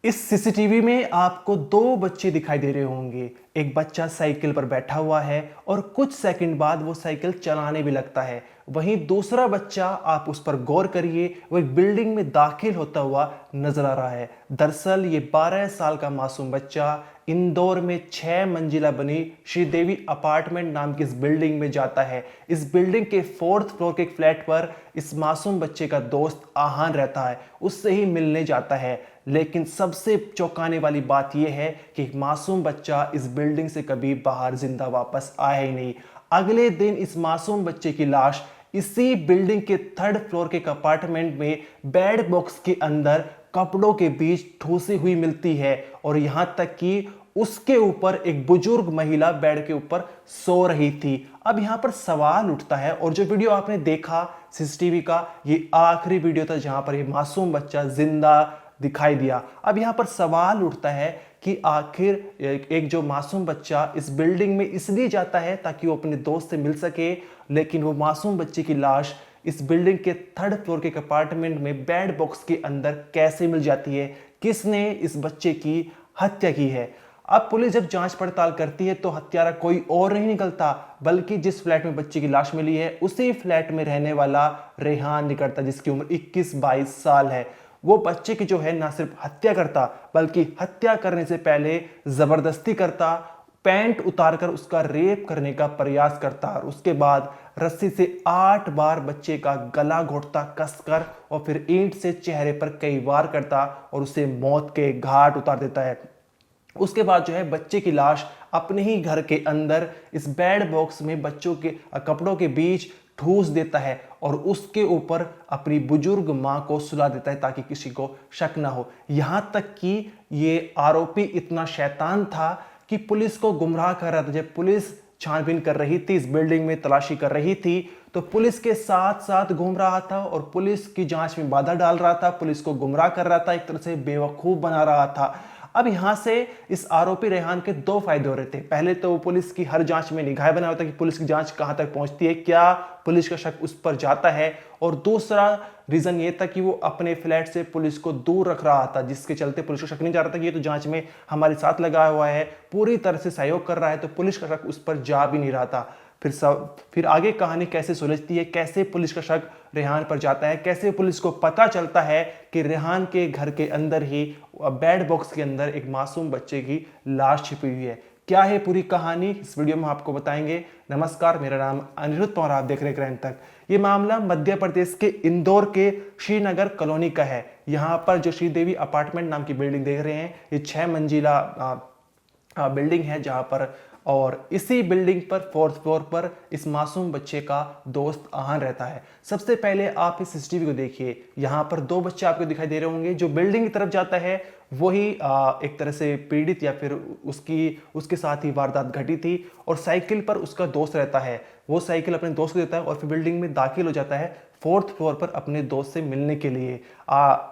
इस सीसीटीवी में आपको दो बच्चे दिखाई दे रहे होंगे। एक बच्चा साइकिल पर बैठा हुआ है और कुछ सेकंड बाद वो साइकिल चलाने भी लगता है। वहीं दूसरा बच्चा, आप उस पर गौर करिए, वो एक बिल्डिंग में दाखिल होता हुआ नजर आ रहा है। दरअसल ये 12 साल का मासूम बच्चा इंदौर में 6 मंजिला बनी श्रीदेवी अपार्टमेंट नाम की इस बिल्डिंग में जाता है। इस बिल्डिंग के 4th फ्लोर के फ्लैट पर इस मासूम बच्चे का दोस्त आहान रहता है, उससे ही मिलने जाता है। लेकिन सबसे चौंकाने वाली बात यह है कि एक मासूम बच्चा इस बिल्डिंग से कभी बाहर जिंदा वापस आया ही नहीं। अगले दिन इस मासूम बच्चे की लाश इसी बिल्डिंग के 3rd फ्लोर के अपार्टमेंट में बेड बॉक्स के अंदर कपड़ों के बीच ठूसी हुई मिलती है और यहां तक कि उसके ऊपर एक बुजुर्ग महिला बेड के ऊपर सो रही थी। अब यहां पर सवाल उठता है, और जो वीडियो आपने देखा सीसीटीवी का, ये आखिरी वीडियो था जहां पर ये मासूम बच्चा जिंदा दिखाई दिया। अब यहां पर सवाल उठता है कि आखिर एक जो मासूम बच्चा इस बिल्डिंग में इसलिए जाता है ताकि वो अपने दोस्त से मिल सके, लेकिन वो मासूम बच्चे की लाश इस बिल्डिंग के 3rd फ्लोर के अपार्टमेंट में बेड बॉक्स के अंदर कैसे मिल जाती है? किसने इस बच्चे की हत्या की है? अब पुलिस जब जांच पड़ताल करती है तो हत्यारा कोई और नहीं निकलता, बल्कि जिस फ्लैट में बच्चे की लाश मिली है उसी फ्लैट में रहने वाला रेहान निकलता, जिसकी उम्र 21-22 साल है। वो बच्चे की जो है ना सिर्फ हत्या करता, बल्कि हत्या करने से पहले जबरदस्ती करता, पैंट उतारकर उसका रेप करने का प्रयास करता और उसके बाद रस्सी से 8 बार बच्चे का गला घोटता कसकर, और फिर ईंट से चेहरे पर कई वार करता और उसे मौत के घाट उतार देता है। उसके बाद जो है बच्चे की लाश अपने ही घर के अंदर इस बेड बॉक्स में बच्चों के कपड़ों के बीच ठूस देता है और उसके ऊपर अपनी बुजुर्ग मां को सुला देता है ताकि किसी को शक ना हो। यहां तक कि ये आरोपी इतना शैतान था कि पुलिस को गुमराह कर रहा था। जब पुलिस छानबीन कर रही थी, इस बिल्डिंग में तलाशी कर रही थी, तो पुलिस के साथ साथ घूम रहा था और पुलिस की जांच में बाधा डाल रहा था, पुलिस को गुमराह कर रहा था, एक तरह से बेवकूफ बना रहा था। अब यहां से इस आरोपी रेहान के दो फायदे हो रहे थे। पहले तो वो पुलिस की हर जांच में निगाहें बना होता कि पुलिस की जांच कहां तक पहुंचती है, क्या पुलिस का शक उस पर जाता है, और दूसरा रीजन ये था कि वो अपने फ्लैट से पुलिस को दूर रख रहा था, जिसके चलते पुलिस को शक नहीं जा रहा था कि ये तो जांच में हमारे साथ लगा हुआ है, पूरी तरह से सहयोग कर रहा है, तो पुलिस का शक उस पर जा भी नहीं रहा था। फिर आगे कहानी कैसे सुलझती है, कैसे पुलिस का शक रेहान पर जाता है, कैसे पुलिस को पता चलता है कि रेहान के घर के अंदर ही बेड बॉक्स के अंदर एक मासूम बच्चे की लाश छिपी हुई है। क्या है पूरी कहानी, इस वीडियो में आपको बताएंगे। नमस्कार, मेरा नाम अनिरुद्ध पवार, आप देख रहे हैं क्राइम तक। ये मामला मध्य प्रदेश के इंदौर के श्रीनगर कॉलोनी का है। यहाँ पर जो श्रीदेवी अपार्टमेंट नाम की बिल्डिंग देख रहे हैं, ये 6 मंजिला बिल्डिंग है जहां पर, और इसी बिल्डिंग पर 4th फ्लोर पर इस मासूम बच्चे का दोस्त आहान रहता है। सबसे पहले आप इस सीसीटीवी को देखिए, यहाँ पर दो बच्चे आपको दिखाई दे रहे होंगे। जो बिल्डिंग की तरफ जाता है वही एक तरह से पीड़ित या फिर उसके साथ ही वारदात घटी थी, और साइकिल पर उसका दोस्त रहता है। वो साइकिल अपने दोस्त को देता है और फिर बिल्डिंग में दाखिल हो जाता है 4th फ्लोर पर अपने दोस्त से मिलने के लिए।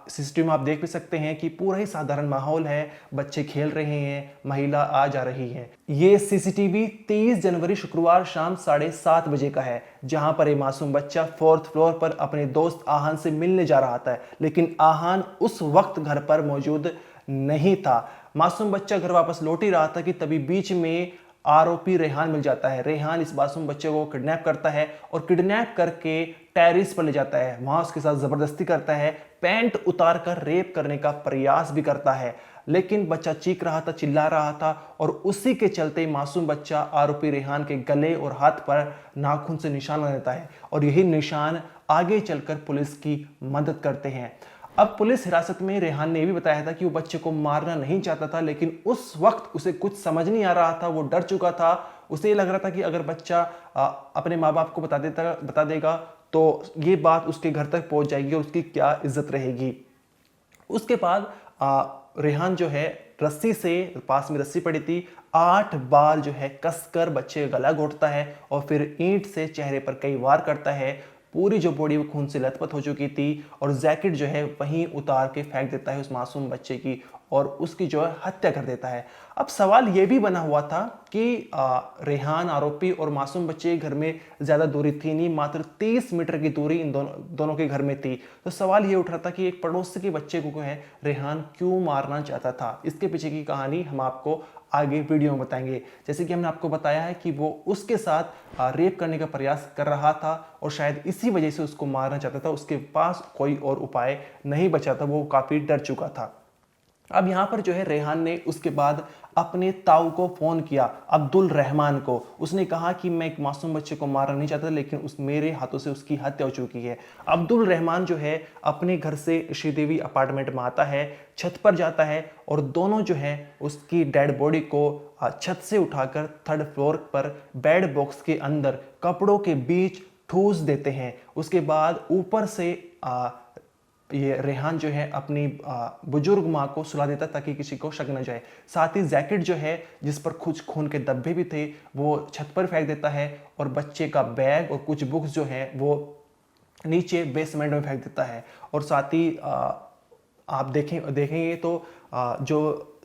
सीसीटीवी में आप देख भी सकते हैं कि पूरा ही साधारण माहौल है, बच्चे खेल रहे हैं, महिला आ जा रही है। ये सीसीटीवी 30 जनवरी शुक्रवार शाम 7:30 बजे का है, जहां पर ये मासूम बच्चा 4th फ्लोर पर अपने दोस्त आहान से मिलने जा रहा था, लेकिन आहान उस वक्त घर पर मौजूद नहीं था। मासूम बच्चा घर वापस लौट ही रहा था कि तभी बीच में आरोपी रेहान मिल जाता है। रेहान इस मासूम बच्चे को किडनैप करता है और किडनैप करके टेरिस पर ले जाता है, वहां उसके साथ जबरदस्ती करता है, पैंट उतार कर रेप करने का प्रयास भी करता है। लेकिन बच्चा चीख रहा था, चिल्ला रहा था, और उसी के चलते मासूम बच्चा आरोपी रेहान के गले और हाथ पर नाखून से निशान बना देता है, और यही निशान आगे चलकर पुलिस की मदद करते हैं। अब पुलिस हिरासत में रेहान ने भी बताया था कि वो बच्चे को मारना नहीं चाहता था, लेकिन उस वक्त उसे कुछ समझ नहीं आ रहा था, वो डर चुका था। उसे ये लग रहा था कि अगर बच्चा अपने माँ बाप को बता देगा तो ये बात उसके घर तक पहुंच जाएगी और उसकी क्या इज्जत रहेगी। उसके बाद रेहान जो है रस्सी से, पास में रस्सी पड़ी थी, 8 बार जो है कसकर बच्चे का गला घोटता है और फिर ईंट से चेहरे पर कई वार करता है। पूरी जो बॉडी वो खून से लथपथ हो चुकी थी, और जैकेट जो है वहीं उतार के फेंक देता है उस मासूम बच्चे की, और उसकी जो है हत्या कर देता है। अब सवाल ये भी बना हुआ था कि रेहान आरोपी और मासूम बच्चे के घर में ज़्यादा दूरी थी नहीं, मात्र 30 मीटर की दूरी इन दोनों के घर में थी। तो सवाल ये उठ रहा था कि एक पड़ोसी के बच्चे को है रेहान क्यों मारना चाहता था। इसके पीछे की कहानी हम आपको आगे वीडियो में बताएंगे। जैसे कि हमने आपको बताया है कि वो उसके साथ रेप करने का प्रयास कर रहा था और शायद इसी वजह से उसको मारना चाहता था। उसके पास कोई और उपाय नहीं बचा था, वो काफ़ी डर चुका था। अब यहाँ पर जो है रेहान ने उसके बाद अपने ताऊ को फ़ोन किया, अब्दुल रहमान को। उसने कहा कि मैं एक मासूम बच्चे को मारना नहीं चाहता, लेकिन मेरे हाथों से उसकी हत्या हो चुकी है। अब्दुल रहमान जो है अपने घर से श्रीदेवी अपार्टमेंट में आता है, छत पर जाता है और दोनों जो है उसकी डेड बॉडी को छत से उठाकर 3rd फ्लोर पर बेड बॉक्स के अंदर कपड़ों के बीच ठूस देते हैं। उसके बाद ऊपर से ये रेहान जो है अपनी बुजुर्ग माँ को सुला देता ताकि किसी को शक न जाए। साथ ही जैकेट जो है जिस पर कुछ खून के धब्बे भी थे वो छत पर फेंक देता है और बच्चे का बैग और कुछ बुक्स जो है वो नीचे बेसमेंट में फेंक देता है। और साथ ही आप देखेंगे तो जो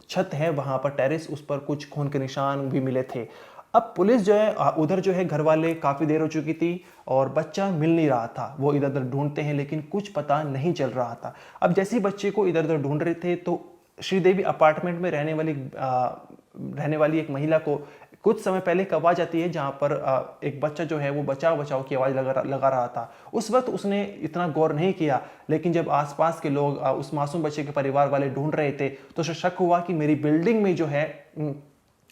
छत है वहाँ पर टेरेस, उस पर कुछ खून के निशान भी मिले थे। अब पुलिस जो है उधर जो है घर वाले काफ़ी देर हो चुकी थी और बच्चा मिल नहीं रहा था। वो इधर उधर ढूंढते हैं लेकिन कुछ पता नहीं चल रहा था। अब जैसे ही बच्चे को इधर उधर ढूंढ रहे थे तो श्रीदेवी अपार्टमेंट में रहने वाली एक महिला को कुछ समय पहले एक आवाज़ आती है जहाँ पर एक बच्चा जो है वो बचाओ बचाओ की आवाज़ लगा रहा था। उस वक्त उसने इतना गौर नहीं किया, लेकिन जब आसपास के लोग उस मासूम बच्चे के परिवार वाले ढूंढ रहे थे तो उसे शक हुआ कि मेरी बिल्डिंग में जो है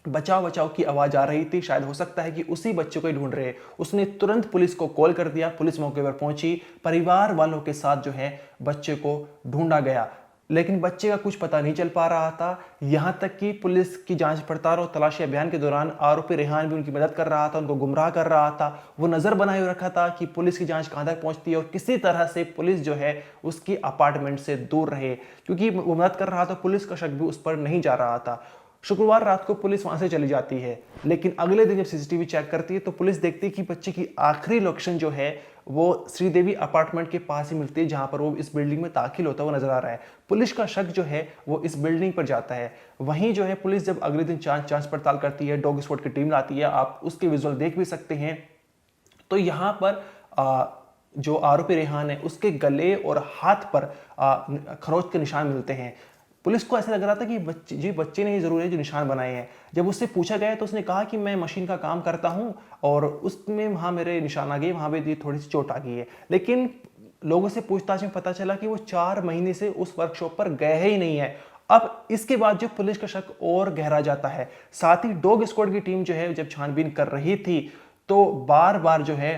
बचाओ बचाओ की आवाज़ आ रही थी, शायद हो सकता है कि उसी बच्चे को ही ढूंढ रहे। उसने तुरंत पुलिस को कॉल कर दिया, पुलिस मौके पर पहुंची, परिवार वालों के साथ जो है बच्चे को ढूंढा गया, लेकिन बच्चे का कुछ पता नहीं चल पा रहा था। यहां तक कि पुलिस की जांच पड़ताल और तलाशी अभियान के दौरान आरोपी रेहान भी उनकी मदद कर रहा था, उनको गुमराह कर रहा था। वो नजर बनाए रखा था कि पुलिस की जांच कहां तक पहुंचती है और किसी तरह से पुलिस जो है उसकी अपार्टमेंट से दूर रहे। क्योंकि वो मदद कर रहा था, पुलिस का शक भी उस पर नहीं जा रहा था। शुक्रवार रात को पुलिस वहां से चली जाती है, लेकिन अगले दिन जब सीसीटीवी चेक करती है तो पुलिस देखती है कि बच्चे की आखिरी लोकेशन जो है वो श्रीदेवी अपार्टमेंट के पास ही मिलती है, जहां पर वो इस बिल्डिंग में दाखिल होता हुआ नजर आ रहा है। पुलिस का शक जो है वो इस बिल्डिंग पर जाता है। वहीं जो है पुलिस जब अगले दिन जांच पड़ताल करती है, डॉग स्क्वाड की टीम लाती है, आप उसके विजुअल देख भी सकते हैं। तो यहाँ पर जो आरोपी रेहान है उसके गले और हाथ पर खरोच के निशान मिलते हैं। पुलिस को ऐसा लग रहा था कि बच्चे ने ही जरूर है जो निशान बनाए हैं। जब उससे पूछा गया तो उसने कहा कि मैं मशीन का काम करता हूं और उसमें वहां मेरे निशान आ गए, वहां पे थोड़ी सी चोट आ गई है। लेकिन लोगों से पूछताछ में पता चला कि वो 4 महीने से उस वर्कशॉप पर गए ही नहीं है। अब इसके बाद जो पुलिस का शक और गहरा जाता है। साथ ही डॉग स्क्वाड की टीम जो है जब छानबीन कर रही थी तो बार बार जो है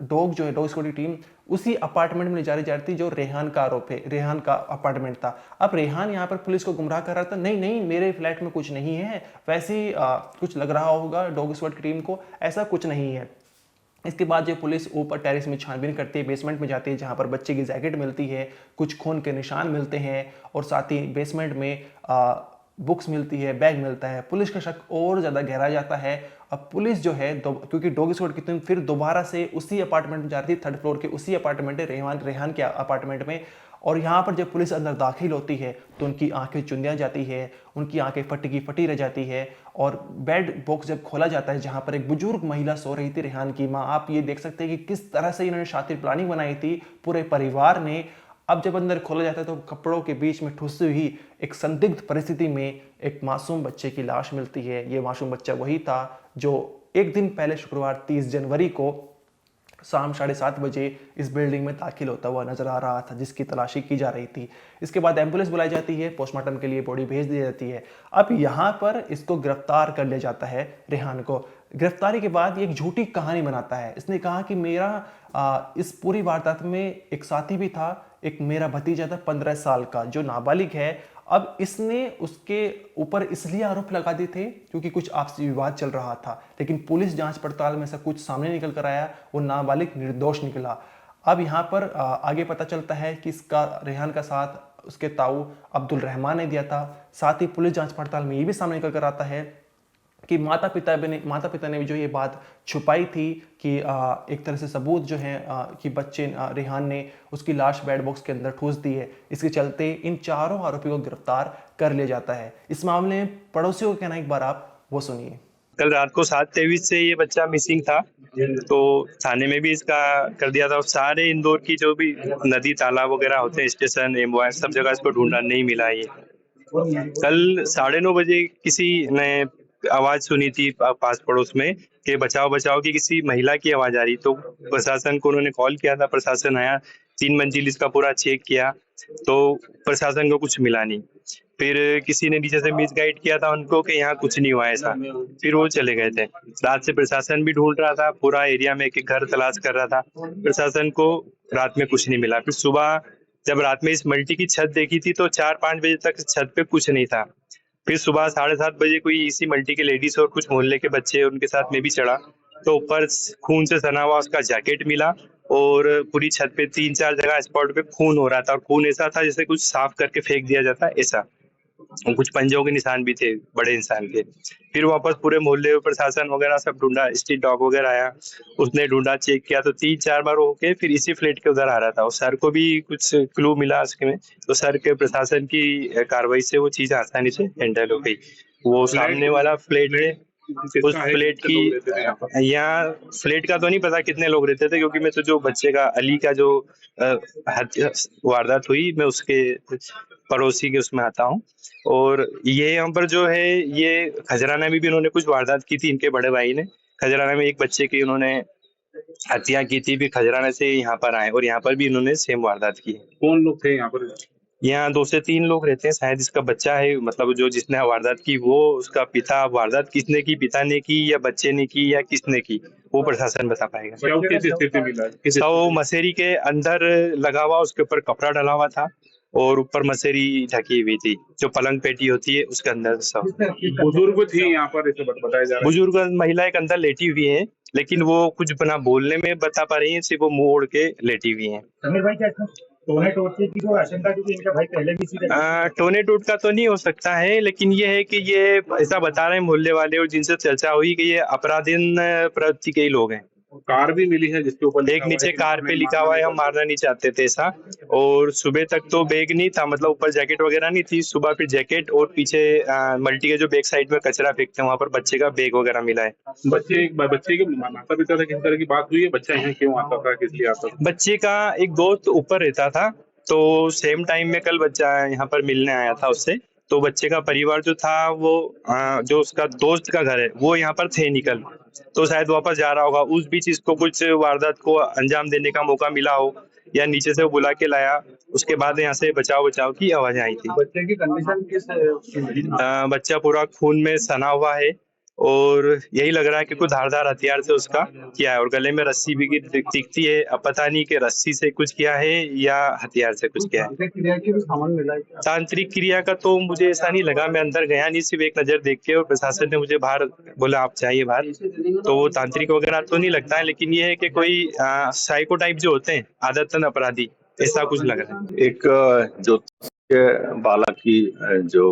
डॉग स्क्वाड की टीम उसी अपार्टमेंट में ले जा रही थी जो रेहान का आरोप है, रेहान का अपार्टमेंट था। अब रेहान यहाँ पर पुलिस को गुमराह कर रहा था, नहीं नहीं मेरे फ्लैट में कुछ नहीं है, वैसे ही कुछ लग रहा होगा डॉग स्क्वाड की टीम को, ऐसा कुछ नहीं है। इसके बाद जो पुलिस ऊपर टेरेस में छानबीन करती है, बेसमेंट में जाती है जहाँ पर बच्चे की जैकेट मिलती है, कुछ खून के निशान मिलते हैं और साथ ही बेसमेंट में बुक्स मिलती है, बैग मिलता है। पुलिस का शक और ज़्यादा गहरा जाता है। अब पुलिस जो है क्योंकि डॉग स्क्वाड की टीम फिर दोबारा से उसी अपार्टमेंट में जाती है, 3rd फ्लोर के उसी अपार्टमेंट है, रेहान के अपार्टमेंट में। और यहाँ पर जब पुलिस अंदर दाखिल होती है तो उनकी आंखें चुंदिया जाती है, उनकी आंखें फटी की फटी रह जाती है। और बेड बॉक्स जब खोला जाता है जहाँ पर एक बुजुर्ग महिला सो रही थी, रेहान की माँ, आप ये देख सकते हैं कि किस तरह से इन्होंने शातिर प्लानिंग बनाई थी पूरे परिवार ने। अब जब अंदर खोला जाता है तो कपड़ों के बीच में ठुसी हुई एक संदिग्ध परिस्थिति में एक मासूम बच्चे की लाश मिलती है। ये मासूम बच्चा वही था जो एक दिन पहले शुक्रवार 30 जनवरी को शाम 7:30 बजे इस बिल्डिंग में दाखिल होता हुआ नजर आ रहा था, जिसकी तलाशी की जा रही थी। इसके बाद एम्बुलेंस बुलाई जाती है, पोस्टमार्टम के लिए बॉडी भेज दी जाती है। अब यहाँ पर इसको गिरफ्तार कर लिया जाता है रेहान को। गिरफ्तारी के बाद ये एक झूठी कहानी बनाता है। इसने कहा कि मेरा इस पूरी वारदात में एक साथी भी था, एक मेरा भतीजा था 15 साल का जो नाबालिग है। अब इसने उसके ऊपर इसलिए आरोप लगा दिए थे क्योंकि कुछ आपसी विवाद चल रहा था, लेकिन पुलिस जांच पड़ताल में से कुछ सामने निकल कर आया, वो नाबालिग निर्दोष निकला। अब यहाँ पर आगे पता चलता है कि इसका रेहान का साथ उसके ताऊ अब्दुल रहमान ने दिया था। साथ ही पुलिस जांच पड़ताल में ये भी सामने निकल कर आता है कि माता पिता ने भी जो ये बात छुपाई थी कि एक तरह से सबूत जो है कि बच्चे रेहान ने उसकी लाश बेड बॉक्स के अंदर ठूस दी है। इसके चलते इन चारों आरोपियों को गिरफ्तार कर लिया जाता है। इस मामले में पड़ोसियों का कहना एक बार आप वो सुनिए। कल रात को 7:23 से ये बच्चा मिसिंग था, तो थाने में भी इसका कर दिया था। सारे इंदौर की जो भी नदी तालाब वगैरह होते हैं, स्टेशन एम्बुआ, सब जगह इसको ढूंढा, नहीं मिला। ये कल 9:30 किसी ने आवाज सुनी थी पास पड़ोस में कि बचाओ बचाओ की किसी महिला की आवाज आ रही, तो प्रशासन को उन्होंने कॉल किया था। प्रशासन आया, 3 मंजिल इसका पूरा चेक किया, तो प्रशासन को कुछ मिला नहीं। फिर किसी ने नीचे से मिस गाइड किया था उनको कि यहाँ कुछ नहीं हुआ ऐसा, फिर वो चले गए थे। रात से प्रशासन भी ढूंढ रहा था, पूरा एरिया में एक घर तलाश कर रहा था। प्रशासन को रात में कुछ नहीं मिला। फिर सुबह जब रात में इस मल्टी की छत देखी थी तो 4-5 बजे तक छत पे कुछ नहीं था। फिर सुबह 7:30 बजे कोई इसी मल्टी के लेडीज और कुछ मोहल्ले के बच्चे उनके साथ में भी चढ़ा, तो ऊपर खून से सना हुआ उसका जैकेट मिला और पूरी छत पे 3-4 जगह स्पॉट पे खून हो रहा था, और खून ऐसा था जैसे कुछ साफ करके फेंक दिया जाता है ऐसा, और कुछ पंजों के निशान भी थे बड़े इंसान के। फिर वापस पूरे मोहल्ले में प्रशासन वगैरह सब ढूंढा, स्ट्रीट डॉग वगैरह आया, उसने ढूंढा, चेक किया, तो 3-4 बार होके फिर इसी फ्लैट के उधर आ रहा था। और सर को भी कुछ क्लू मिला उसके में, तो सर के प्रशासन की कार्रवाई से वो चीज आसानी से हैंडल हो गई। वो सामने वाला फ्लैट है, उस फ्लैट की, यहाँ फ्लैट का तो नहीं पता कितने लोग रहते थे, क्योंकि मैं तो जो बच्चे का अली का जो वारदात हुई, मैं उसके पड़ोसी के उसमें आता हूँ। और ये यहाँ पर जो है, ये खजराना में भी उन्होंने कुछ वारदात की थी, इनके बड़े भाई ने खजराना में एक बच्चे की उन्होंने हत्या की थी, भी खजराना से यहाँ पर आए और यहाँ पर भी इन्होंने सेम वारदात की। कौन लोग थे यहाँ पर? यहाँ 2 से 3 लोग रहते हैं, शायद इसका बच्चा है, मतलब जो जिसने वारदात की वो उसका पिता। वारदात किसने की, पिता ने की या बच्चे ने की या किसने की, वो प्रशासन बता पाएगा। तो मसेरी के अंदर लगा हुआ, उसके ऊपर कपड़ा डला हुआ था और ऊपर मसेरी ढकी हुई थी, जो पलंग पेटी होती है उसके अंदर सब। बुजुर्ग थे यहाँ पर, ऐसे बताया जा रहा है। बुजुर्ग महिला एक अंदर लेटी हुई है, लेकिन वो कुछ बना बोलने में बता पा रही है, सिर्फ वो मुंह ओढ़ के लेटी हुई है। टोने टोट की जो आशंका, क्योंकि इनका भाई पहले भी टोने टोट का तो नहीं हो सकता है, लेकिन ये है कि ये ऐसा बता रहे हैं मोहल्ले वाले और जिनसे चर्चा हुई कि ये अपराधीन प्रवृत्ति के ही लोग हैं। कार भी मिली है जिसके ऊपर एक नीचे कार पे लिखा हुआ है हम मारना नहीं चाहते थे ऐसा। और सुबह तक तो बैग नहीं था, मतलब ऊपर जैकेट वगैरह नहीं थी। सुबह फिर जैकेट और पीछे मल्टी के जो बैक साइड में कचरा फेंकते हैं वहां पर बच्चे का बैग वगैरह मिला है। बच्चे के माता पिता से किस तरह की बात हुई है? बच्चा यहाँ क्यों आता था, किस लिए आता था? बच्चे का एक दोस्त ऊपर रहता था, तो सेम टाइम में कल बच्चा यहाँ पर मिलने आया था उससे। तो बच्चे का परिवार जो था वो जो उसका दोस्त का घर है वो यहाँ पर थे निकल, तो शायद वापस जा रहा होगा। उस बीच इसको कुछ वारदात को अंजाम देने का मौका मिला हो, या नीचे से वो बुला के लाया, उसके बाद यहाँ से बचाव बचाव की आवाज आई थी। बच्चे की कंडीशन किस? बच्चा पूरा खून में सना हुआ है और यही लग रहा है कि कुछ धारदार हथियार से उसका किया है, और गले में रस्सी भी दिखती है। अब पता नहीं कि रस्सी से कुछ किया है या हथियार से कुछ किया है। क्रिया के भी सामान मिला है? तांत्रिक क्रिया का तो मुझे ऐसा नहीं लगा, मैं अंदर गया नहीं, सिर्फ एक नजर देख के, और प्रशासन ने मुझे बाहर बोला आप चाहिए बाहर, तो वो तांत्रिक वगैरह तो नहीं लगता है। लेकिन ये है कि कोई साइको टाइप जो होते हैं आदतन अपराधी, ऐसा कुछ लग रहा है। एक जो बालक की जो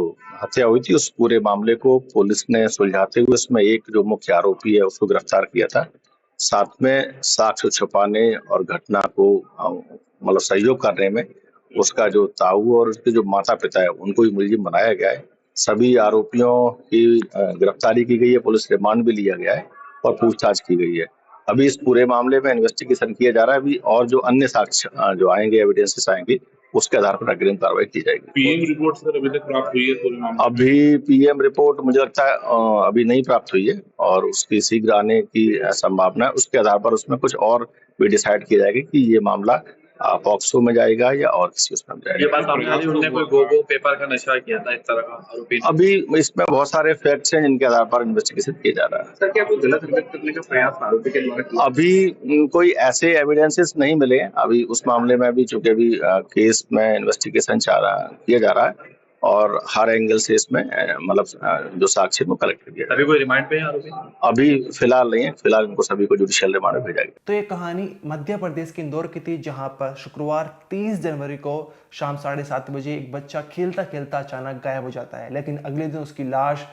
हत्या हुई थी, उस पूरे मामले को पुलिस ने सुलझाते हुए उसमें एक जो मुख्य आरोपी है उसको गिरफ्तार किया था। साथ में साक्ष्य छुपाने और घटना को मतलब सहयोग करने में उसका जो ताऊ और उसके जो माता पिता है उनको भी मुलजिम बनाया गया है। सभी आरोपियों की गिरफ्तारी की गई है, पुलिस रिमांड भी लिया गया है और पूछताछ की गई है। अभी इस पूरे मामले में इन्वेस्टिगेशन किया जा रहा है अभी, और जो अन्य साक्ष्य जो आएंगे, एविडेंसेस आएंगे, उसके आधार पर अग्रिम कार्रवाई की जाएगी। पीएम रिपोर्ट सर अभी तक प्राप्त हुई है पूरे मामले? अभी पीएम रिपोर्ट मुझे लगता है अभी नहीं प्राप्त हुई है, और उसकी शीघ्र आने की संभावना है। उसके आधार पर उसमें कुछ और भी डिसाइड किया जाएगा कि ये मामला पॉक्सो में जाएगा या और किसी उसमें जाएगा। ये बात सामने उन्होंने कोई गोगो पेपर का नशा किया था, इस तरह का आरोपी। अभी इसमें बहुत सारे फैक्ट्स हैं जिनके आधार पर इन्वेस्टिगेशन किया जा रहा है। सर क्या कोई गलत हरकत करने का प्रयास आरोपी के द्वारा? अभी कोई ऐसे एविडेंसेस नहीं मिले अभी उस मामले में। अभी चूंकि अभी केस में इन्वेस्टिगेशन किया जा रहा है, और हर एंगल से इसमें मतलब जो साक्ष्य वो कलेक्ट किया। अभी कोई रिमांड पे है आरोपी? अभी फिलहाल नहीं है, फिलहाल इनको सभी को जुडिशियल रिमांड में भेजा गया। तो ये कहानी मध्य प्रदेश के इंदौर की थी, जहां पर शुक्रवार 30 जनवरी को शाम 7:30 बजे एक बच्चा खेलता खेलता अचानक गायब हो जाता है, लेकिन अगले दिन उसकी लाश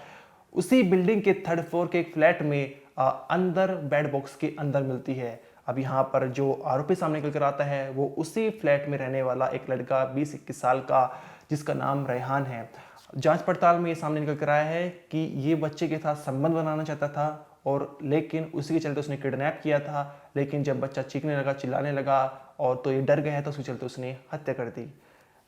उसी बिल्डिंग के थर्ड फ्लोर के एक फ्लैट में अंदर बेड बॉक्स के अंदर मिलती है। अब यहाँ पर जो आरोपी सामने निकल कर आता है वो उसी फ्लैट में रहने वाला एक लड़का 20-21 साल का, जिसका नाम रेहान है। जांच पड़ताल में ये सामने निकल कर आया है कि ये बच्चे के साथ संबंध बनाना चाहता था, और लेकिन उसी के चलते उसने किडनैप किया था। लेकिन जब बच्चा चीखने लगा, चिल्लाने लगा और तो ये डर गया है, तो उसके चलते उसने हत्या कर दी।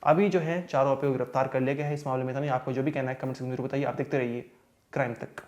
अभी जो है चारों आरोपियों को गिरफ्तार कर लिया गया है। इस मामले में था नहीं, आपको जो भी कहना है कमेंट सेक्शन में जरूर बताइए। आप देखते रहिए क्राइम तक।